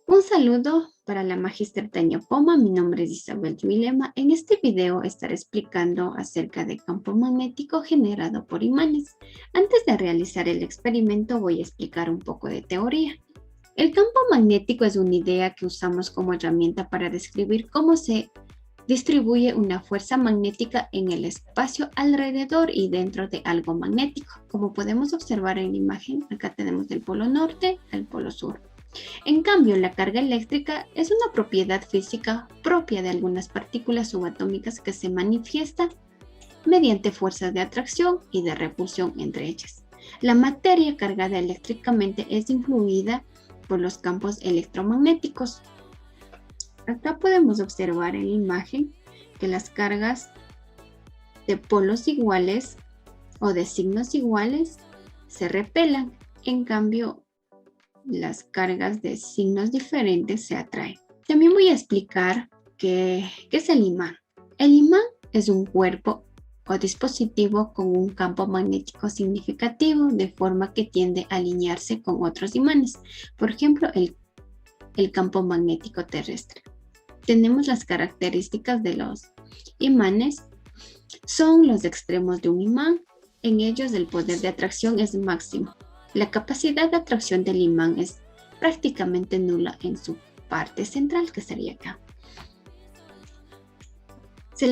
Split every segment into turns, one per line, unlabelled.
Un saludo para la Magíster Tania Poma. Mi nombre es Isabel Yuilema. En este video estaré explicando acerca del campo magnético generado por imanes. Antes de realizar el experimento voy a explicar un poco de teoría. El campo magnético es una idea que usamos como herramienta para describir cómo se distribuye una fuerza magnética en el espacio alrededor y dentro de algo magnético. Como podemos observar en la imagen, acá tenemos del polo norte al polo sur. En cambio, la carga eléctrica es una propiedad física propia de algunas partículas subatómicas que se manifiesta mediante fuerzas de atracción y de repulsión entre ellas. La materia cargada eléctricamente es influida por los campos electromagnéticos. Acá podemos observar en la imagen que las cargas de polos iguales o de signos iguales se repelan. En cambio, las cargas de signos diferentes se atraen. También voy a explicar qué es el imán. El imán es un cuerpo o dispositivo con un campo magnético significativo, de forma que tiende a alinearse con otros imanes. Por ejemplo, el campo magnético terrestre. Tenemos las características de los imanes. Son los extremos de un imán. En ellos el poder de atracción es máximo. La capacidad de atracción del imán es prácticamente nula en su parte central, que sería acá. Se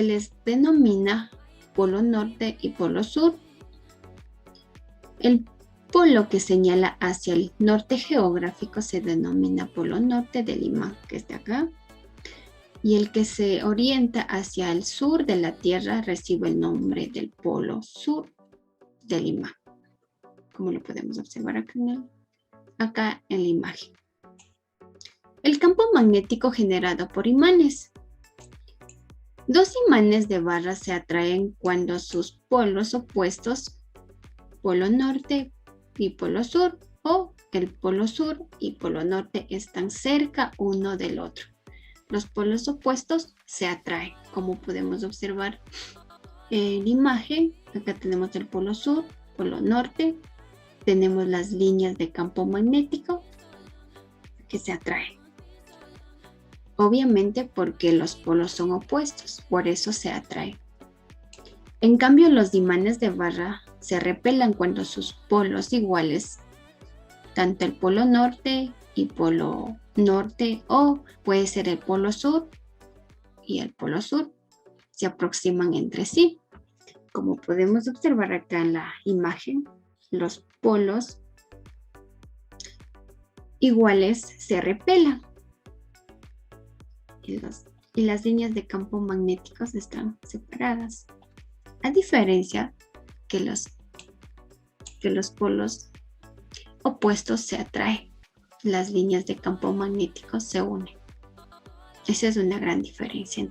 les denomina polo norte y polo sur. El polo que señala hacia el norte geográfico se denomina polo norte del imán, que es de acá. Y el que se orienta hacia el sur de la Tierra recibe el nombre del polo sur del imán, como lo podemos observar acá en la imagen. El campo magnético generado por imanes. Dos imanes de barra se atraen cuando sus polos opuestos, polo norte y polo sur, o el polo sur y polo norte, están cerca uno del otro. Los polos opuestos se atraen, como podemos observar en la imagen. Acá tenemos el polo sur, polo norte. Tenemos las líneas de campo magnético que se atraen. Obviamente porque los polos son opuestos, por eso se atraen. En cambio, los imanes de barra se repelan cuando sus polos iguales, tanto el polo norte y polo norte, o puede ser el polo sur y el polo sur, se aproximan entre sí. Como podemos observar acá en la imagen, los polos iguales se repelan y las líneas de campo magnéticos están separadas, a diferencia que los polos opuestos se atraen. Las líneas de campo magnético se unen. Esa es una gran diferencia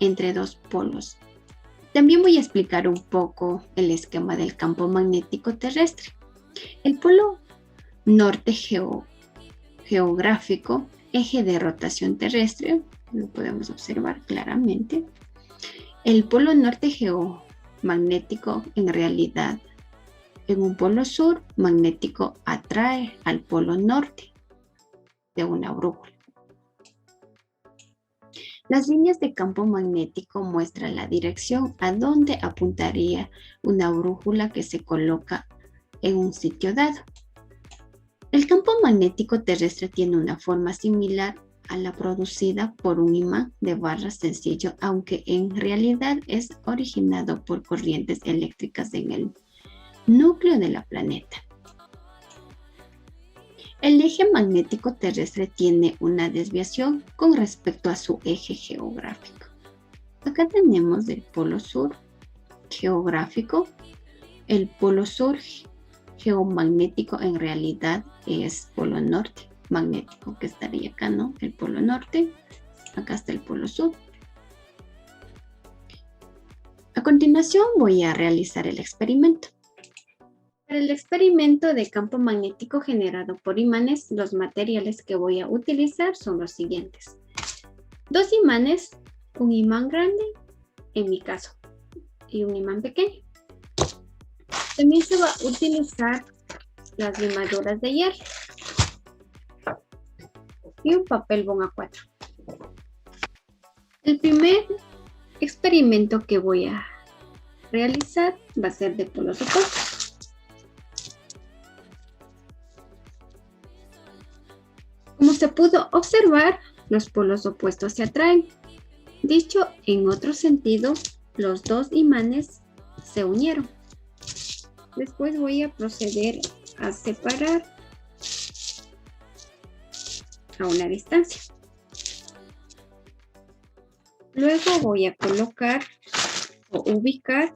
entre dos polos. También voy a explicar un poco el esquema del campo magnético terrestre. El polo norte geográfico, eje de rotación terrestre, lo podemos observar claramente. El polo norte geomagnético, en realidad, en un polo sur magnético atrae al polo norte de una brújula. Las líneas de campo magnético muestran la dirección a donde apuntaría una brújula que se coloca en un sitio dado. El campo magnético terrestre tiene una forma similar a la producida por un imán de barra sencillo, aunque en realidad es originado por corrientes eléctricas en el núcleo de la planeta. El eje magnético terrestre tiene una desviación con respecto a su eje geográfico. Acá tenemos el polo sur geográfico. El polo sur geomagnético en realidad es polo norte magnético, que estaría acá, ¿no? El polo norte, acá está el polo sur. A continuación voy a realizar el experimento. Para el experimento de campo magnético generado por imanes, los materiales que voy a utilizar son los siguientes. Dos imanes, un imán grande, en mi caso, y un imán pequeño. También se va a utilizar las limaduras de hierro. y un papel bond A4. El primer experimento que voy a realizar va a ser de polos opuestos. Como se pudo observar, los polos opuestos se atraen. Dicho en otro sentido, los dos imanes se unieron. Después voy a proceder a separar a una distancia. Luego voy a colocar o ubicar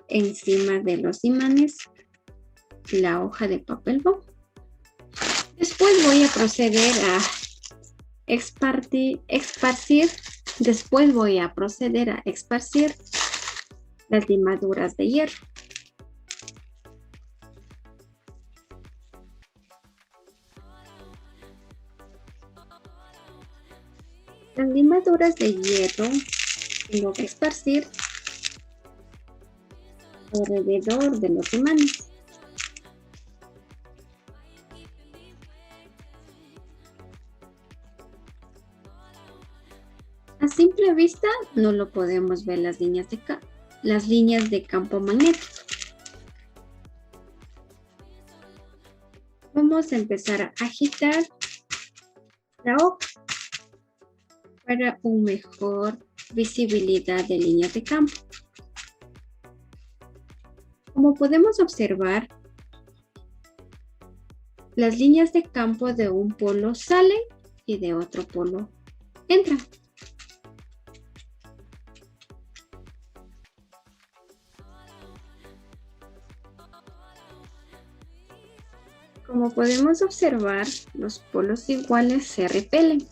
encima de los imanes la hoja de papel bond. Después voy a proceder a esparcir las limaduras de hierro. Las limaduras de hierro tengo que esparcir alrededor de los imanes. A simple vista no lo podemos ver las líneas de campo magnético. Vamos a empezar a agitar la hoja para una mejor visibilidad de líneas de campo. Como podemos observar, las líneas de campo de un polo salen y de otro polo entran. Como podemos observar, los polos iguales se repelen.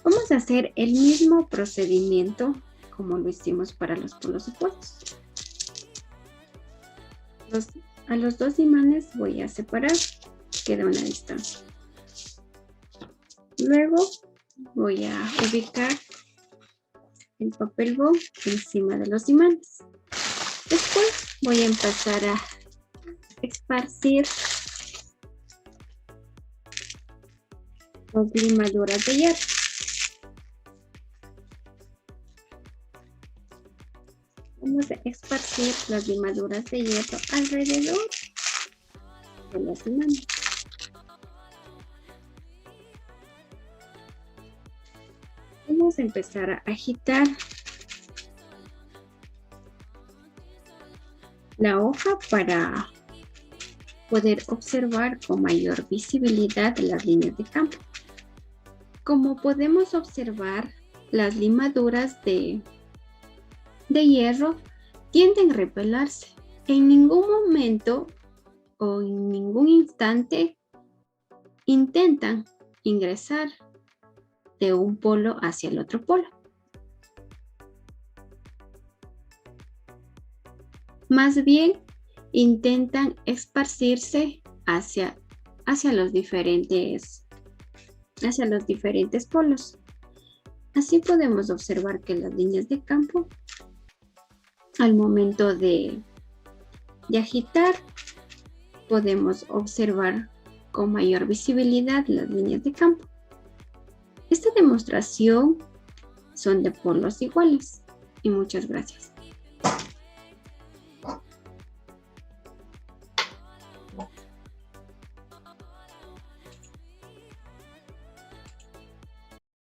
Vamos a hacer el mismo procedimiento como lo hicimos para los polos opuestos. A los dos imanes voy a separar, queda una distancia. Luego voy a ubicar el papel bond encima de los imanes. Después voy a empezar a esparcir las limaduras de hierro. Vamos a esparcir las limaduras de hierro alrededor de los imanes. Vamos a empezar a agitar la hoja para poder observar con mayor visibilidad las líneas de campo. Como podemos observar, las limaduras de hierro tienden a repelarse. En ningún momento o en ningún instante intentan ingresar de un polo hacia el otro polo. Más bien, intentan esparcirse hacia los diferentes polos. Así podemos observar que las líneas de campo, al momento de agitar, podemos observar con mayor visibilidad las líneas de campo. Esta demostración son de polos iguales y muchas gracias.